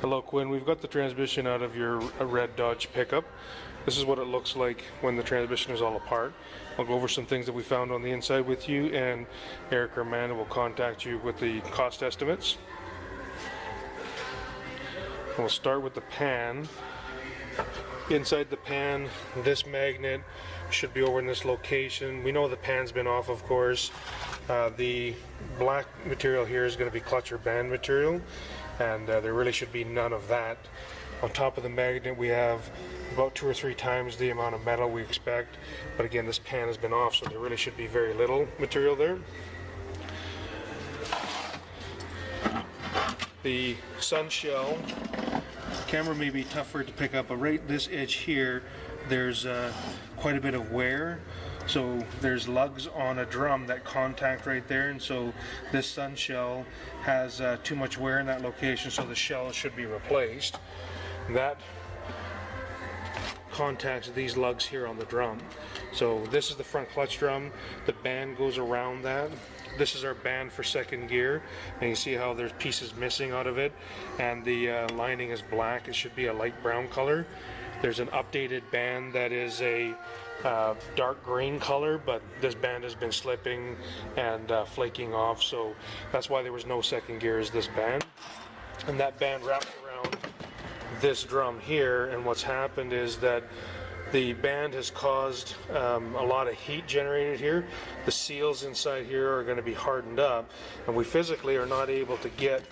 Hello Quinn, we've got the transmission out of your red Dodge pickup. This is what it looks like when the transmission is all apart. I'll go over some things that we found on the inside with you, and Eric or Amanda will contact you with the cost estimates. We'll start with the pan. Inside the pan, this magnet should be over in this location. We know the pan's been off, of course. The black material here is going to be clutch or band material, and there really should be none of that. On top of the magnet we have about 2 or 3 times the amount of metal we expect, but again, this pan has been off, so there really should be very little material there. The sun shell, the camera may be tougher to pick up, but right this edge here there's quite a bit of wear. So there's lugs on a drum that contact right there, and so this sun shell has too much wear in that location, so the shell should be replaced. That contacts these lugs here on the drum. So this is the front clutch drum. The band goes around that. This is our band for second gear, and you see how there's pieces missing out of it, and the lining is black. It should be a light brown color. There's an updated band that is a dark green color, but this band has been slipping and flaking off, so that's why there was no second gear, is this band. And that band wraps around this drum here, and what's happened is that the band has caused a lot of heat generated here. The seals inside here are going to be hardened up, and we physically are not able to get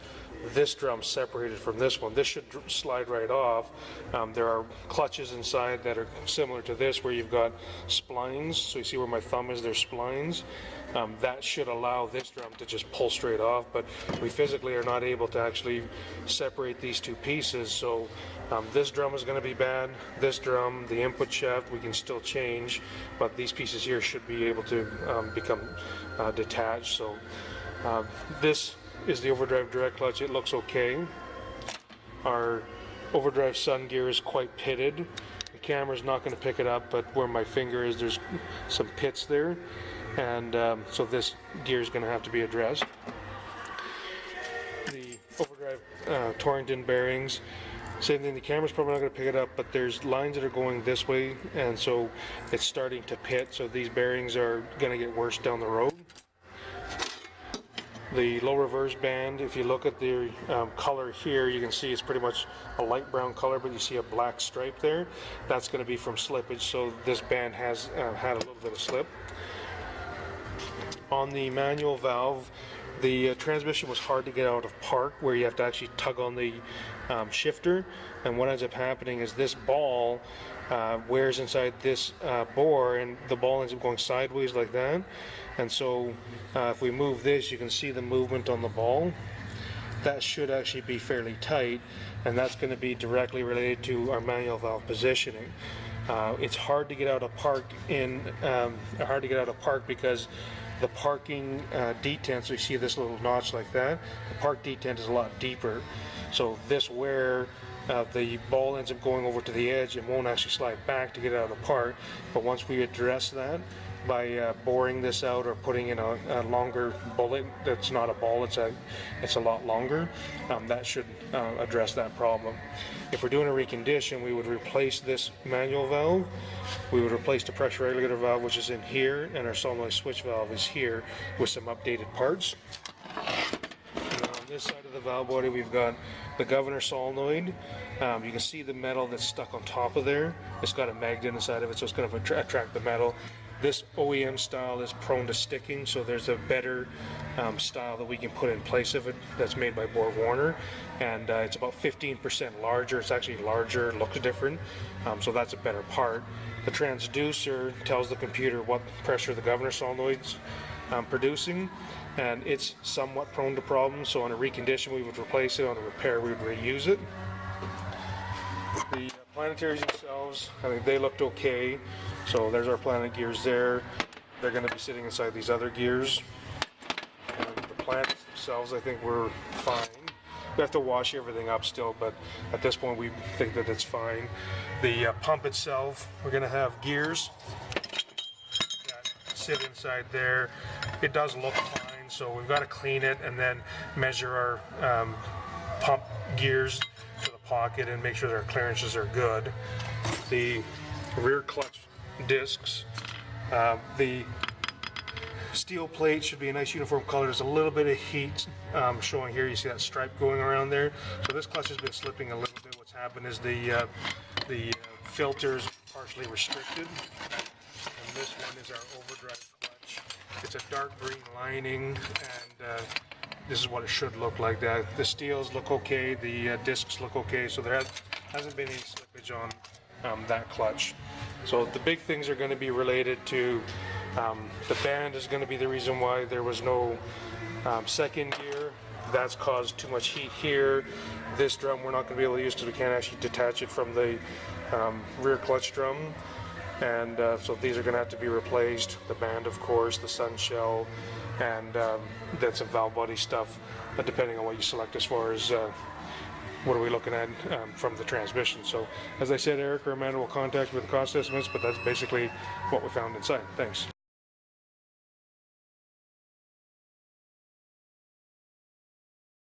this drum separated from this one. This should slide right off. There are clutches inside that are similar to this, where you've got splines. So you see where my thumb is, there's splines. That should allow this drum to just pull straight off, but we physically are not able to actually separate these two pieces. So this drum is going to be bad. This drum, the input shaft, we can still change, but these pieces here should be able to become detached. So this is the overdrive direct clutch. It looks okay. Our overdrive sun gear is quite pitted. The camera's not going to pick it up, but where my finger is, there's some pits there, and so this gear is going to have to be addressed. The overdrive Torrington bearings, same thing. The camera's probably not going to pick it up, but there's lines that are going this way, and so it's starting to pit, so these bearings are going to get worse down the road. The low reverse band, if you look at the color here, you can see it's pretty much a light brown color, but you see a black stripe there. That's going to be from slippage, so this band has had a little bit of slip. On the manual valve, the transmission was hard to get out of park, where you have to actually tug on the shifter, and what ends up happening is this ball wears inside this bore, and the ball ends up going sideways like that. And so if we move this, you can see the movement on the ball. That should actually be fairly tight, and that's going to be directly related to our manual valve positioning. It's hard to get out of park because the parking detent, so you see this little notch like that, the park detent is a lot deeper. So this wear, the ball ends up going over to the edge and won't actually slide back to get out of park. But once we address that by boring this out or putting in a longer bullet that's not a ball, it's a lot longer, that should address that problem. If we're doing a recondition, we would replace this manual valve, we would replace the pressure regulator valve, which is in here, and our solenoid switch valve is here, with some updated parts. And on this side of the valve body, we've got the governor solenoid. You can see the metal that's stuck on top of there. It's got a magnet inside of it, so it's going to attract the metal. This OEM style is prone to sticking, so there's a better style that we can put in place of it that's made by BorgWarner, and it's about 15% larger. It's actually larger, looks different, so that's a better part. The transducer tells the computer what pressure the governor solenoid's producing, and it's somewhat prone to problems, so on a recondition we would replace it, on a repair we would reuse it. The planetaries themselves, I think they looked okay. So there's our planet gears there. They're going to be sitting inside these other gears. And the planets themselves, I think, were fine. We have to wash everything up still, but at this point we think that it's fine. The pump itself, we're going to have gears that sit inside there. It does look fine, so we've got to clean it and then measure our pump gears to pocket and make sure their clearances are good. The rear clutch discs, the steel plate should be a nice uniform color. There's a little bit of heat showing here. You see that stripe going around there. So this clutch has been slipping a little bit. What's happened is the filters partially restricted. And this one is our overdrive clutch. It's a dark green lining, and this is what it should look like. That the steels look okay, the discs look okay, so there hasn't been any slippage on that clutch. So the big things are going to be related to the band is going to be the reason why there was no second gear. That's caused too much heat here. This drum we're not going to be able to use because we can't actually detach it from the rear clutch drum. And so these are going to have to be replaced. The band, of course, the sun shell, and then some valve body stuff, depending on what you select as far as what are we looking at from the transmission. So as I said, Eric or Amanda will contact with the cost estimates, but that's basically what we found inside. Thanks.